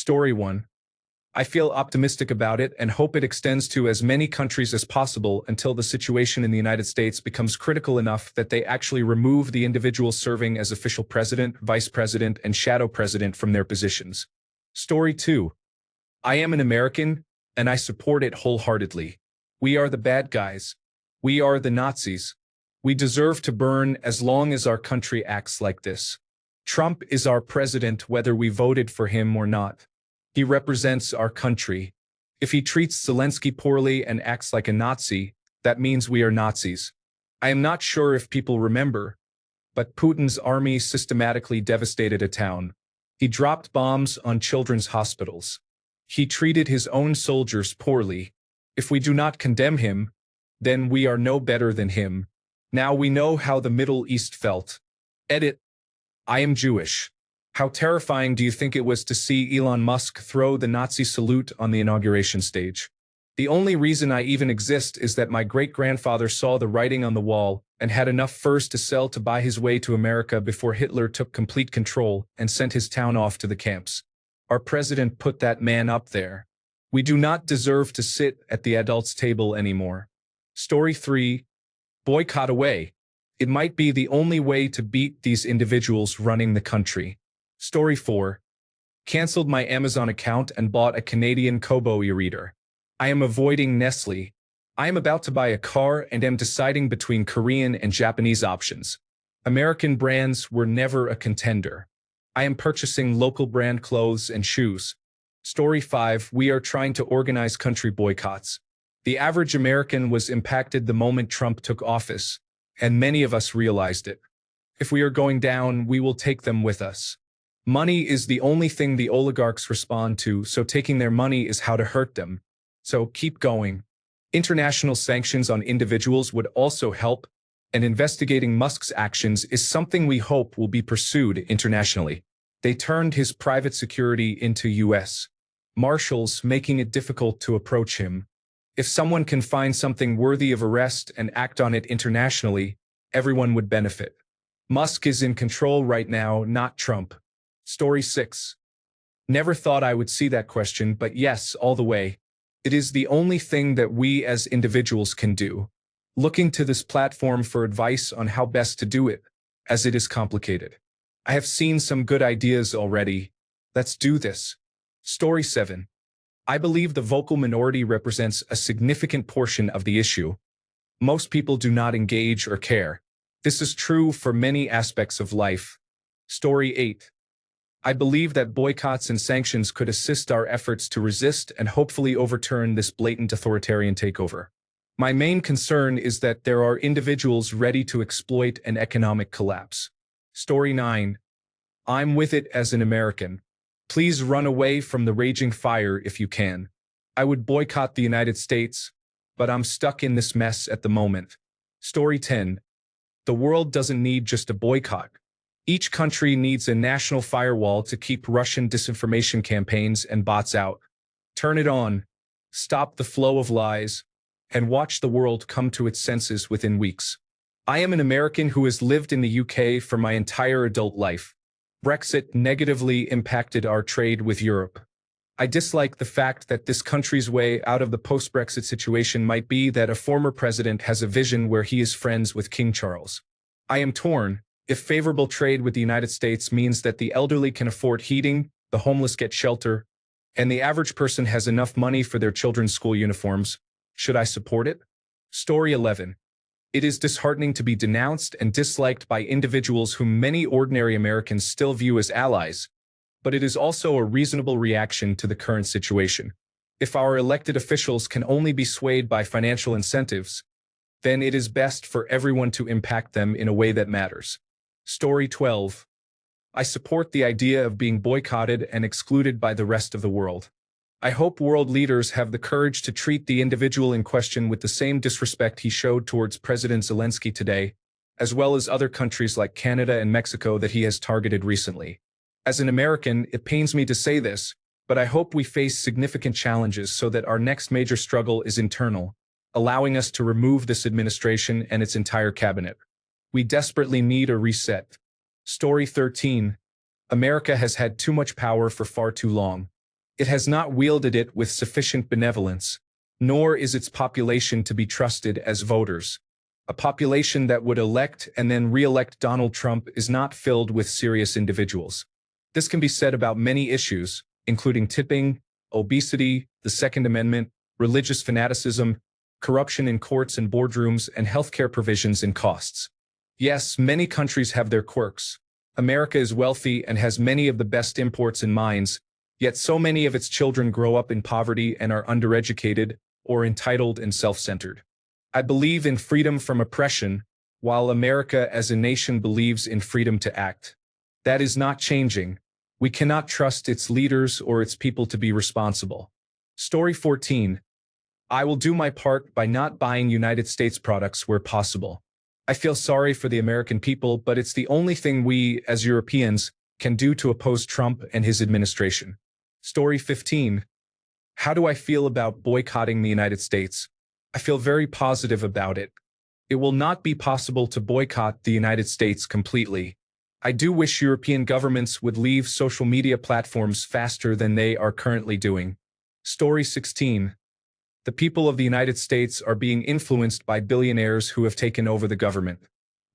Story 1. I feel optimistic about it and hope it extends to as many countries as possible until the situation in the United States becomes critical enough that they actually remove the individuals serving as official president, vice president, and shadow president from their positions. Story 2. I am an American, and I support it wholeheartedly. We are the bad guys. We are the Nazis. We deserve to burn as long as our country acts like this. Trump is our president whether we voted for him or not. He represents our country. If he treats Zelensky poorly and acts like a Nazi, that means we are Nazis. I am not sure if people remember, but Putin's army systematically devastated a town. He dropped bombs on children's hospitals. He treated his own soldiers poorly. If we do not condemn him, then we are no better than him. Now we know how the Middle East felt. Edit. I am Jewish. How terrifying do you think it was to see Elon Musk throw the Nazi salute on the inauguration stage? The only reason I even exist is that my great-grandfather saw the writing on the wall and had enough furs to sell to buy his way to America before Hitler took complete control and sent his town off to the camps. Our president put that man up there. We do not deserve to sit at the adults' table anymore. Story 3. Boycott away. It might be the only way to beat these individuals running the country. Story 4. Cancelled my Amazon account and bought a Canadian Kobo e-reader. I am avoiding Nestle. I am about to buy a car and am deciding between Korean and Japanese options. American brands were never a contender. I am purchasing local brand clothes and shoes. Story 5. We are trying to organize country boycotts. The average American was impacted the moment Trump took office, and many of us realized it. If we are going down, we will take them with us. Money is the only thing the oligarchs respond to, so taking their money is how to hurt them. So keep going. International sanctions on individuals would also help, and investigating Musk's actions is something we hope will be pursued internationally. They turned his private security into U.S. Marshals, making it difficult to approach him. If someone can find something worthy of arrest and act on it internationally, everyone would benefit. Musk is in control right now, not Trump. Story 6. Never thought I would see that question, but yes, all the way. It is the only thing that we as individuals can do. Looking to this platform for advice on how best to do it, as it is complicated. I have seen some good ideas already. Let's do this. Story 7. I believe the vocal minority represents a significant portion of the issue. Most people do not engage or care. This is true for many aspects of life. Story 8. I believe that boycotts and sanctions could assist our efforts to resist and hopefully overturn this blatant authoritarian takeover. My main concern is that there are individuals ready to exploit an economic collapse. Story 9. I'm with it as an American. Please run away from the raging fire if you can. I would boycott the United States, but I'm stuck in this mess at the moment. Story 10. The world doesn't need just a boycott. Each country needs a national firewall to keep Russian disinformation campaigns and bots out. Turn it on, stop the flow of lies, and watch the world come to its senses within weeks. I am an American who has lived in the UK for my entire adult life. Brexit negatively impacted our trade with Europe. I dislike the fact that this country's way out of the post-Brexit situation might be that a former president has a vision where he is friends with King Charles. I am torn. If favorable trade with the United States means that the elderly can afford heating, the homeless get shelter, and the average person has enough money for their children's school uniforms, should I support it? Story 11. It is disheartening to be denounced and disliked by individuals whom many ordinary Americans still view as allies, but it is also a reasonable reaction to the current situation. If our elected officials can only be swayed by financial incentives, then it is best for everyone to impact them in a way that matters. Story 12. I support the idea of being boycotted and excluded by the rest of the world. I hope world leaders have the courage to treat the individual in question with the same disrespect he showed towards President Zelensky today, as well as other countries like Canada and Mexico that he has targeted recently. As an American, it pains me to say this, but I hope we face significant challenges so that our next major struggle is internal, allowing us to remove this administration and its entire cabinet. We desperately need a reset. Story 13. America has had too much power for far too long. It has not wielded it with sufficient benevolence, nor is its population to be trusted as voters. A population that would elect and then re-elect Donald Trump is not filled with serious individuals. This can be said about many issues, including tipping, obesity, the Second Amendment, religious fanaticism, corruption in courts and boardrooms, and healthcare provisions and costs. Yes, many countries have their quirks. America is wealthy and has many of the best imports and mines, yet so many of its children grow up in poverty and are undereducated or entitled and self-centered. I believe in freedom from oppression, while America as a nation believes in freedom to act. That is not changing. We cannot trust its leaders or its people to be responsible. Story 14. I will do my part by not buying United States products where possible. I feel sorry for the American people, but it's the only thing we, as Europeans, can do to oppose Trump and his administration. Story 15. How do I feel about boycotting the United States? I feel very positive about it. It will not be possible to boycott the United States completely. I do wish European governments would leave social media platforms faster than they are currently doing. Story 16. The people of the United States are being influenced by billionaires who have taken over the government.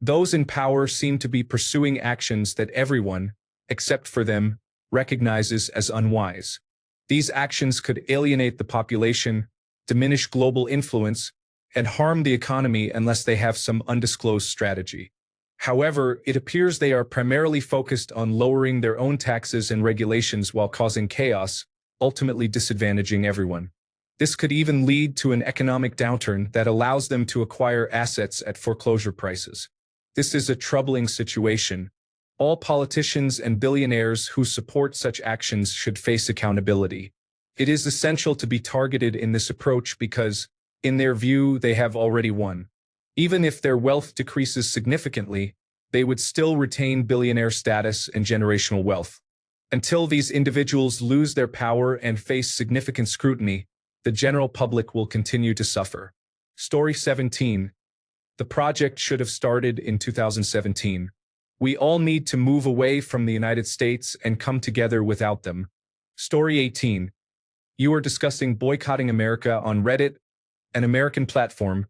Those in power seem to be pursuing actions that everyone, except for them, recognizes as unwise. These actions could alienate the population, diminish global influence, and harm the economy unless they have some undisclosed strategy. However, it appears they are primarily focused on lowering their own taxes and regulations while causing chaos, ultimately disadvantaging everyone. This could even lead to an economic downturn that allows them to acquire assets at foreclosure prices. This is a troubling situation. All politicians and billionaires who support such actions should face accountability. It is essential to be targeted in this approach because, in their view, they have already won. Even if their wealth decreases significantly, they would still retain billionaire status and generational wealth. Until these individuals lose their power and face significant scrutiny, the general public will continue to suffer. Story 17. The project should have started in 2017. We all need to move away from the United States and come together without them. Story 18. You are discussing boycotting America on Reddit, an American platform,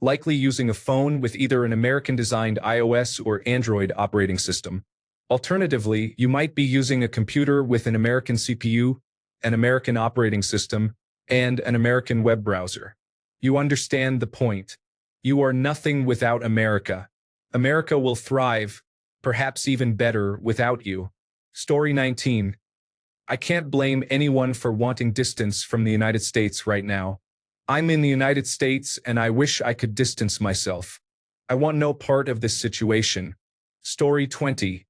likely using a phone with either an American-designed iOS or Android operating system. Alternatively, you might be using a computer with an American CPU, an American operating system, and an American web browser. You understand the point. You are nothing without America. America will thrive, perhaps even better, without you. Story 19. I can't blame anyone for wanting distance from the United States right now. I'm in the United States and I wish I could distance myself. I want no part of this situation. Story 20.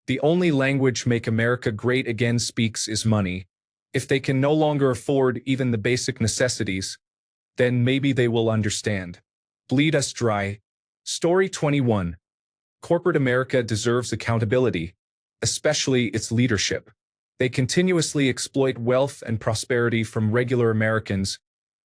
The only language Make America Great Again speaks is money. If they can no longer afford even the basic necessities, then maybe they will understand. Bleed us dry. Story 21. Corporate America deserves accountability, especially its leadership. They continuously exploit wealth and prosperity from regular Americans,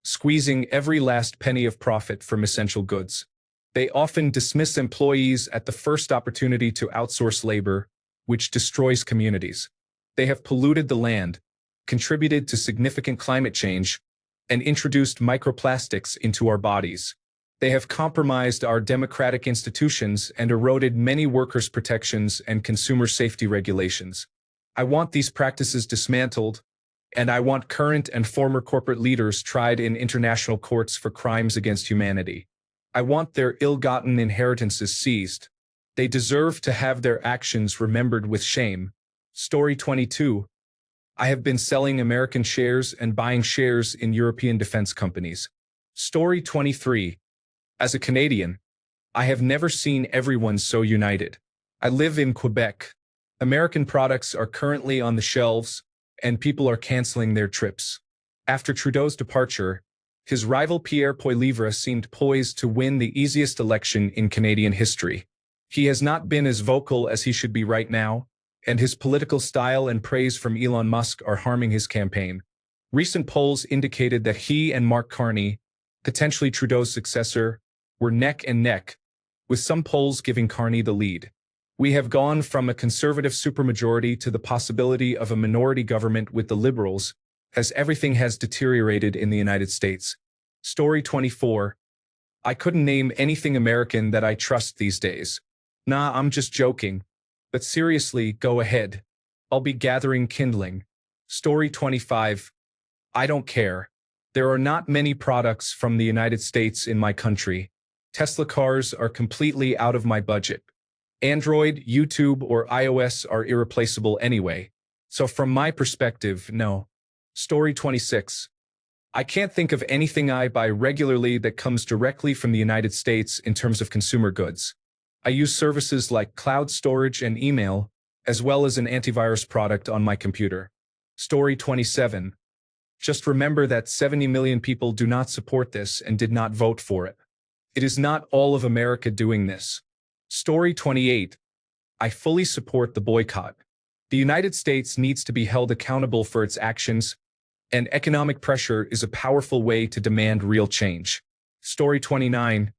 squeezing every last penny of profit from essential goods. They often dismiss employees at the first opportunity to outsource labor, which destroys communities. They have polluted the land, contributed to significant climate change, and introduced microplastics into our bodies. They have compromised our democratic institutions and eroded many workers' protections and consumer safety regulations. I want these practices dismantled, and I want current and former corporate leaders tried in international courts for crimes against humanity. I want their ill-gotten inheritances seized. They deserve to have their actions remembered with shame. Story 22. I have been selling American shares and buying shares in European defense companies. Story 23. As a Canadian, I have never seen everyone so united. I live in Quebec. American products are currently on the shelves, and people are canceling their trips. After Trudeau's departure, his rival Pierre Poilievre seemed poised to win the easiest election in Canadian history. He has not been as vocal as he should be right now, and his political style and praise from Elon Musk are harming his campaign. Recent polls indicated that he and Mark Carney, potentially Trudeau's successor, were neck and neck, with some polls giving Carney the lead. We have gone from a conservative supermajority to the possibility of a minority government with the Liberals, as everything has deteriorated in the United States. Story 24. I couldn't name anything American that I trust these days. Nah, I'm just joking. But seriously, go ahead. I'll be gathering kindling. Story 25. I don't care. There are not many products from the United States in my country. Tesla cars are completely out of my budget. Android, YouTube, or iOS are irreplaceable anyway. So from my perspective, no. Story 26. I can't think of anything I buy regularly that comes directly from the United States in terms of consumer goods. I use services like cloud storage and email, as well as an antivirus product on my computer. Story 27. Just remember that 70 million people do not support this and did not vote for it. It is not all of America doing this. Story 28. I fully support the boycott. The United States needs to be held accountable for its actions, and economic pressure is a powerful way to demand real change. Story 29.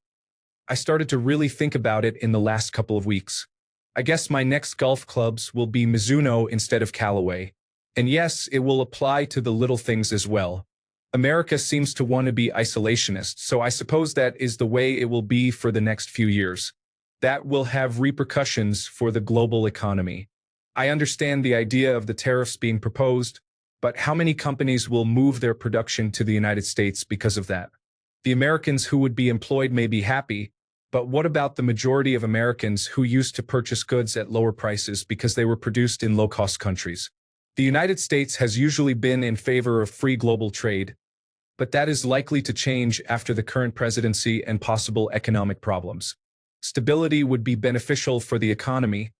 I started to really think about it in the last couple of weeks. I guess my next golf clubs will be Mizuno instead of Callaway. And yes, it will apply to the little things as well. America seems to want to be isolationist, so I suppose that is the way it will be for the next few years. That will have repercussions for the global economy. I understand the idea of the tariffs being proposed, but how many companies will move their production to the United States because of that? The Americans who would be employed may be happy, but what about the majority of Americans who used to purchase goods at lower prices because they were produced in low-cost countries? The United States has usually been in favor of free global trade, but that is likely to change after the current presidency and possible economic problems. Stability would be beneficial for the economy,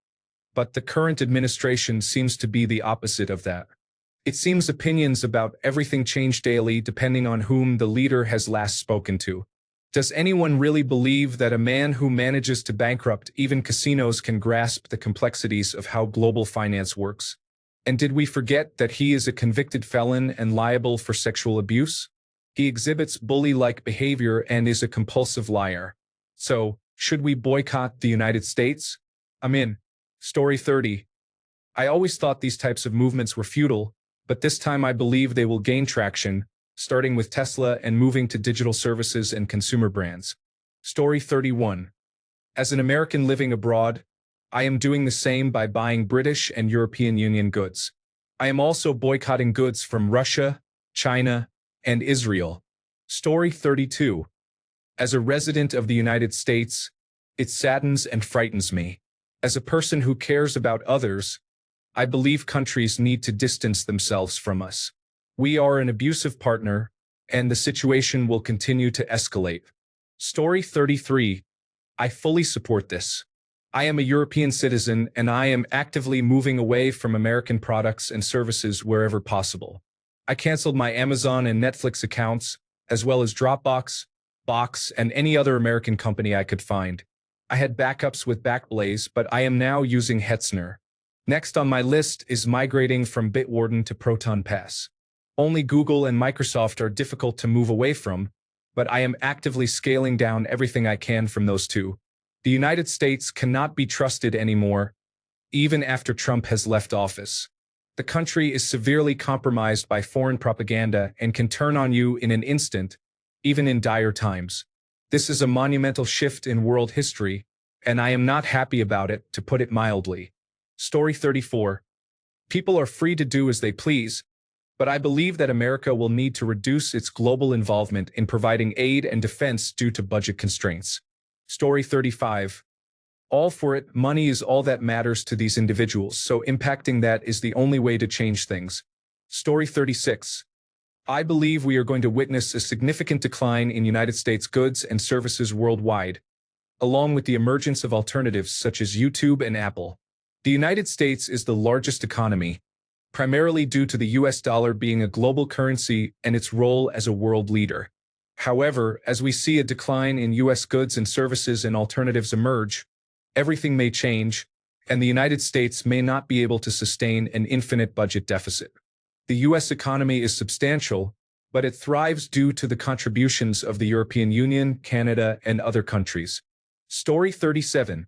but the current administration seems to be the opposite of that. It seems opinions about everything change daily depending on whom the leader has last spoken to. Does anyone really believe that a man who manages to bankrupt even casinos can grasp the complexities of how global finance works? And did we forget that he is a convicted felon and liable for sexual abuse? He exhibits bully-like behavior and is a compulsive liar. So, should we boycott the United States? I'm in. Story 30. I always thought these types of movements were futile, but this time I believe they will gain traction, starting with Tesla and moving to digital services and consumer brands. Story 31. As an American living abroad, I am doing the same by buying British and European Union goods. I am also boycotting goods from Russia, China, and Israel. Story 32. As a resident of the United States, it saddens and frightens me. As a person who cares about others, I believe countries need to distance themselves from us. We are an abusive partner, and the situation will continue to escalate. Story 33. I fully support this. I am a European citizen, and I am actively moving away from American products and services wherever possible. I canceled my Amazon and Netflix accounts, as well as Dropbox, Box, and any other American company I could find. I had backups with Backblaze, but I am now using Hetzner. Next on my list is migrating from Bitwarden to Proton Pass. Only Google and Microsoft are difficult to move away from, but I am actively scaling down everything I can from those two. The United States cannot be trusted anymore, even after Trump has left office. The country is severely compromised by foreign propaganda and can turn on you in an instant, even in dire times. This is a monumental shift in world history, and I am not happy about it, to put it mildly. Story 34. People are free to do as they please, but I believe that America will need to reduce its global involvement in providing aid and defense due to budget constraints. Story 35. All for it, money is all that matters to these individuals, so impacting that is the only way to change things. Story 36. I believe we are going to witness a significant decline in United States goods and services worldwide, along with the emergence of alternatives such as YouTube and Apple. The United States is the largest economy, primarily due to the US dollar being a global currency and its role as a world leader. However, as we see a decline in US goods and services and alternatives emerge, everything may change, and the United States may not be able to sustain an infinite budget deficit. The US economy is substantial, but it thrives due to the contributions of the European Union, Canada, and other countries. Story 37.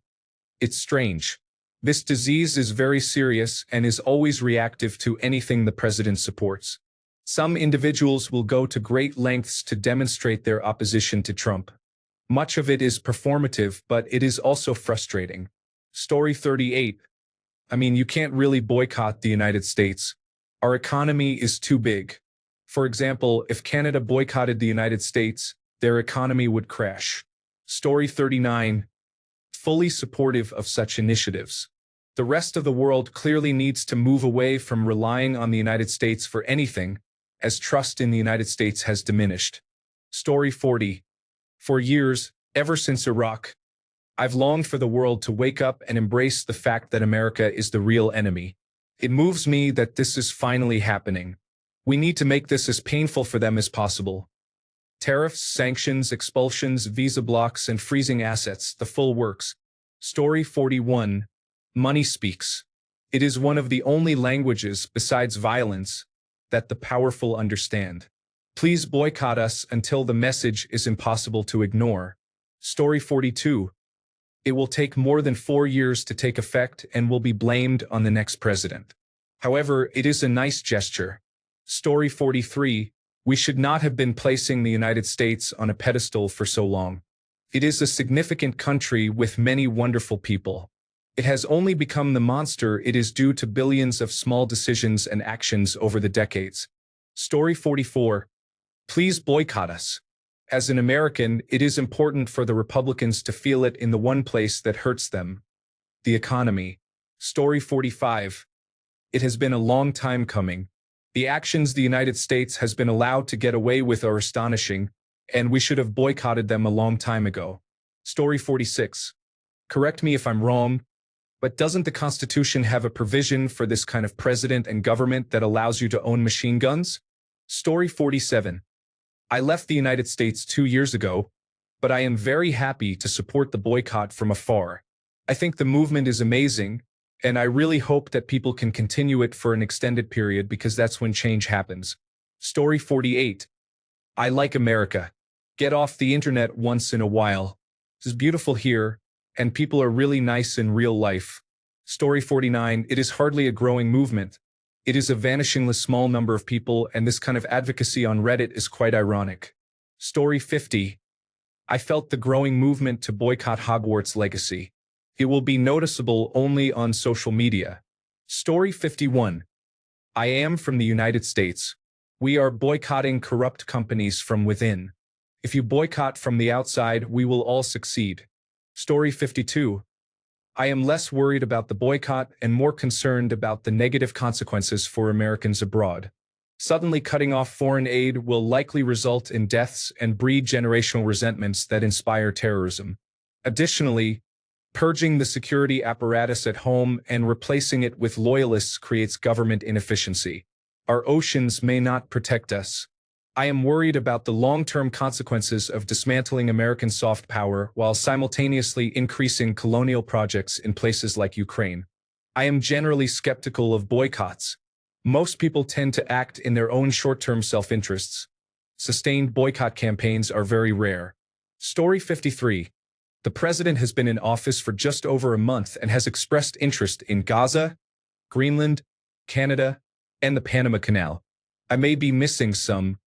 It's strange. This disease is very serious and is always reactive to anything the president supports. Some individuals will go to great lengths to demonstrate their opposition to Trump. Much of it is performative, but it is also frustrating. Story 38. You can't really boycott the United States. Our economy is too big. For example, if Canada boycotted the United States, their economy would crash. Story 39. Fully supportive of such initiatives. The rest of the world clearly needs to move away from relying on the United States for anything, as trust in the United States has diminished. Story 40. For years, ever since Iraq, I've longed for the world to wake up and embrace the fact that America is the real enemy. It moves me that this is finally happening. We need to make this as painful for them as possible. Tariffs, sanctions, expulsions, visa blocks, and freezing assets, the full works. Story 41. Money speaks. It is one of the only languages, besides violence, that the powerful understand. Please boycott us until the message is impossible to ignore. Story 42. It will take more than 4 years to take effect and will be blamed on the next president. However, it is a nice gesture. Story 43. We should not have been placing the United States on a pedestal for so long. It is a significant country with many wonderful people. It has only become the monster it is due to billions of small decisions and actions over the decades. Story 44. Please boycott us. As an American, it is important for the Republicans to feel it in the one place that hurts them, the economy. Story 45. It has been a long time coming. The actions the United States has been allowed to get away with are astonishing, and we should have boycotted them a long time ago. Story 46. Correct me if I'm wrong, but doesn't the Constitution have a provision for this kind of president and government that allows you to own machine guns? Story 47. I left the United States 2 years ago, but I am very happy to support the boycott from afar. I think the movement is amazing, and I really hope that people can continue it for an extended period because that's when change happens. Story 48. I like America. Get off the internet once in a while. It is beautiful here, and people are really nice in real life. Story 49. It is hardly a growing movement. It is a vanishingly small number of people, and this kind of advocacy on Reddit is quite ironic. Story 50. I felt the growing movement to boycott Hogwarts Legacy. It will be noticeable only on social media. Story 51. I am from the United States. We are boycotting corrupt companies from within. If you boycott from the outside, we will all succeed. Story 52. I am less worried about the boycott and more concerned about the negative consequences for Americans abroad. Suddenly cutting off foreign aid will likely result in deaths and breed generational resentments that inspire terrorism. Additionally, purging the security apparatus at home and replacing it with loyalists creates government inefficiency. Our oceans may not protect us. I am worried about the long-term consequences of dismantling American soft power while simultaneously increasing colonial projects in places like Ukraine. I am generally skeptical of boycotts. Most people tend to act in their own short-term self-interests. Sustained boycott campaigns are very rare. Story 53. The president has been in office for just over a month and has expressed interest in Gaza, Greenland, Canada, and the Panama Canal. I may be missing some.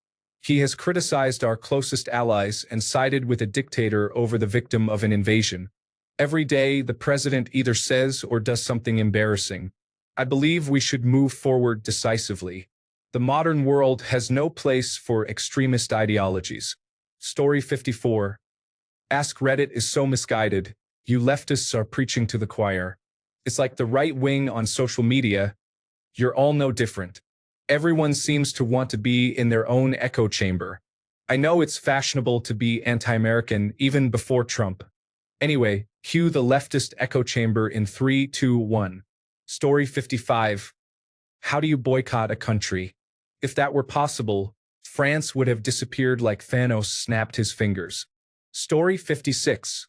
He has criticized our closest allies and sided with a dictator over the victim of an invasion. Every day, the president either says or does something embarrassing. I believe we should move forward decisively. The modern world has no place for extremist ideologies. Story 54. AskReddit is so misguided. You leftists are preaching to the choir. It's like the right wing on social media. You're all no different. Everyone seems to want to be in their own echo chamber. I know it's fashionable to be anti-American even before Trump. Anyway, cue the leftist echo chamber in 3, 2, 1. Story 55. How do you boycott a country? If that were possible, France would have disappeared like Thanos snapped his fingers. Story 56.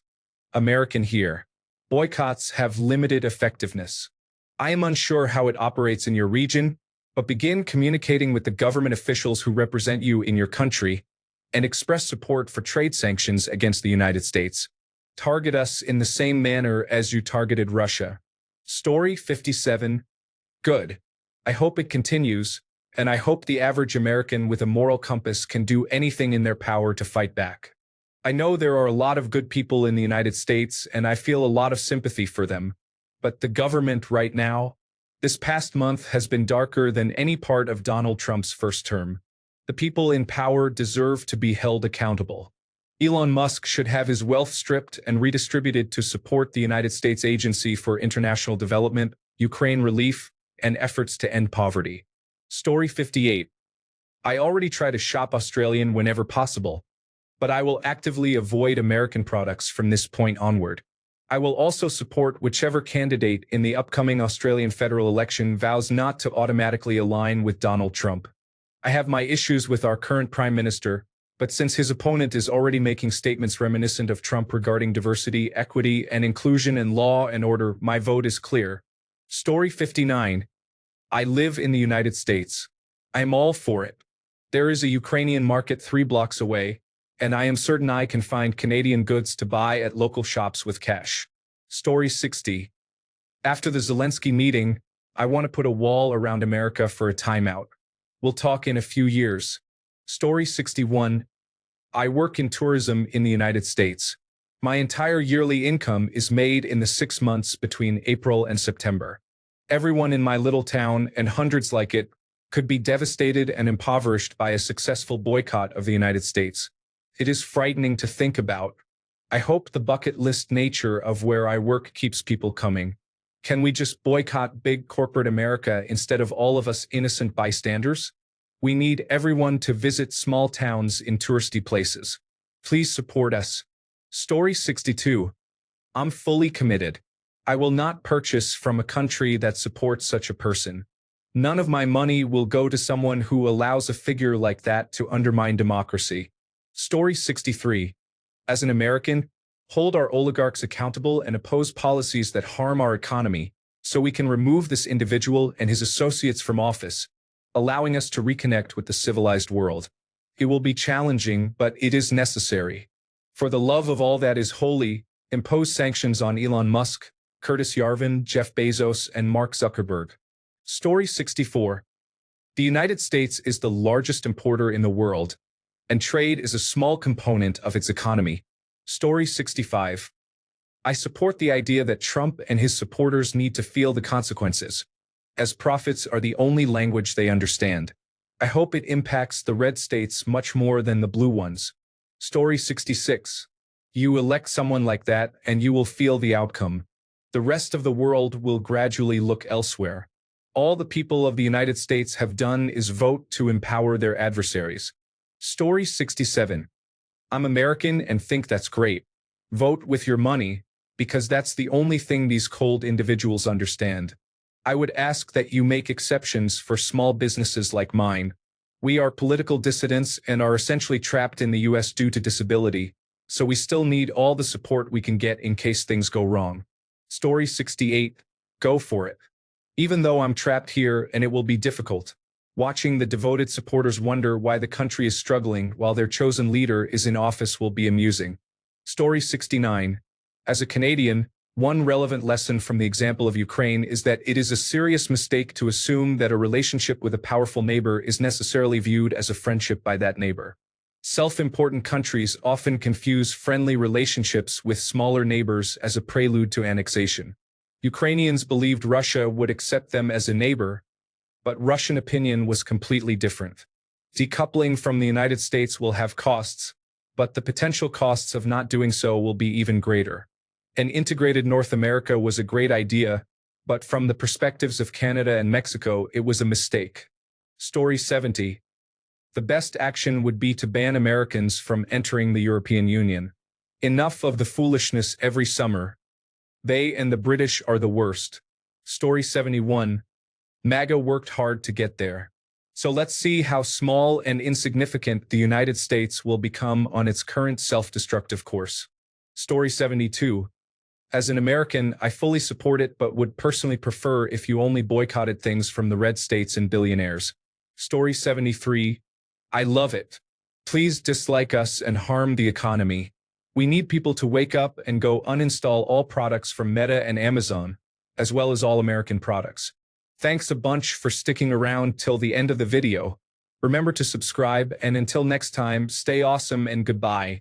American here. Boycotts have limited effectiveness. I am unsure how it operates in your region, but begin communicating with the government officials who represent you in your country and express support for trade sanctions against the United States. Target us in the same manner as you targeted Russia. Story 57. Good. I hope it continues. and I hope the average American with a moral compass can do anything in their power to fight back. I know there are a lot of good people in the United States, and I feel a lot of sympathy for them. But the government right now, this past month has been darker than any part of Donald Trump's first term. The people in power deserve to be held accountable. Elon Musk should have his wealth stripped and redistributed to support the United States Agency for International Development, Ukraine relief, and efforts to end poverty. Story 58. I already try to shop Australian whenever possible, but I will actively avoid American products from this point onward. I will also support whichever candidate in the upcoming Australian federal election vows not to automatically align with Donald Trump. I have my issues with our current Prime Minister, but since his opponent is already making statements reminiscent of Trump regarding diversity, equity, and inclusion and law and order, my vote is clear. Story 59. I live in the United States. I am all for it. There is a Ukrainian market 3 blocks away, and I am certain I can find Canadian goods to buy at local shops with cash. Story 60. After the Zelensky meeting, I want to put a wall around America for a timeout. We'll talk in a few years. Story 61. I work in tourism in the United States. My entire yearly income is made in the 6 months between April and September. Everyone in my little town, and hundreds like it, could be devastated and impoverished by a successful boycott of the United States. It is frightening to think about. I hope the bucket list nature of where I work keeps people coming. Can we just boycott big corporate America instead of all of us innocent bystanders? We need everyone to visit small towns in touristy places. Please support us. Story 62. I'm fully committed. I will not purchase from a country that supports such a person. None of my money will go to someone who allows a figure like that to undermine democracy. Story 63. As an American, hold our oligarchs accountable and oppose policies that harm our economy, so we can remove this individual and his associates from office, allowing us to reconnect with the civilized world. It will be challenging, but it is necessary. For the love of all that is holy, impose sanctions on Elon Musk, Curtis Yarvin, Jeff Bezos, and Mark Zuckerberg. Story 64. The United States is the largest importer in the world, and trade is a small component of its economy. Story 65. I support the idea that Trump and his supporters need to feel the consequences, as profits are the only language they understand. I hope it impacts the red states much more than the blue ones. Story 66. You elect someone like that and you will feel the outcome. The rest of the world will gradually look elsewhere. All the people of the United States have done is vote to empower their adversaries. Story 67. I'm American and think that's great. Vote with your money, because that's the only thing these cold individuals understand. I would ask that you make exceptions for small businesses like mine. We are political dissidents and are essentially trapped in the US due to disability, so we still need all the support we can get in case things go wrong. Story 68. Go for it. Even though I'm trapped here and it will be difficult, watching the devoted supporters wonder why the country is struggling while their chosen leader is in office will be amusing. Story 69. As a Canadian, one relevant lesson from the example of Ukraine is that it is a serious mistake to assume that a relationship with a powerful neighbor is necessarily viewed as a friendship by that neighbor. Self-important countries often confuse friendly relationships with smaller neighbors as a prelude to annexation. Ukrainians believed Russia would accept them as a neighbor, but Russian opinion was completely different. Decoupling from the United States will have costs, but the potential costs of not doing so will be even greater. An integrated North America was a great idea, but from the perspectives of Canada and Mexico, it was a mistake. Story 70. The best action would be to ban Americans from entering the European Union. Enough of the foolishness every summer. They and the British are the worst. Story 71. MAGA worked hard to get there. So let's see how small and insignificant the United States will become on its current self-destructive course. Story 72. As an American, I fully support it but would personally prefer if you only boycotted things from the red states and billionaires. Story 73. I love it. Please dislike us and harm the economy. We need people to wake up and go uninstall all products from Meta and Amazon, as well as all American products. Thanks a bunch for sticking around till the end of the video. Remember to subscribe, and until next time, stay awesome and goodbye.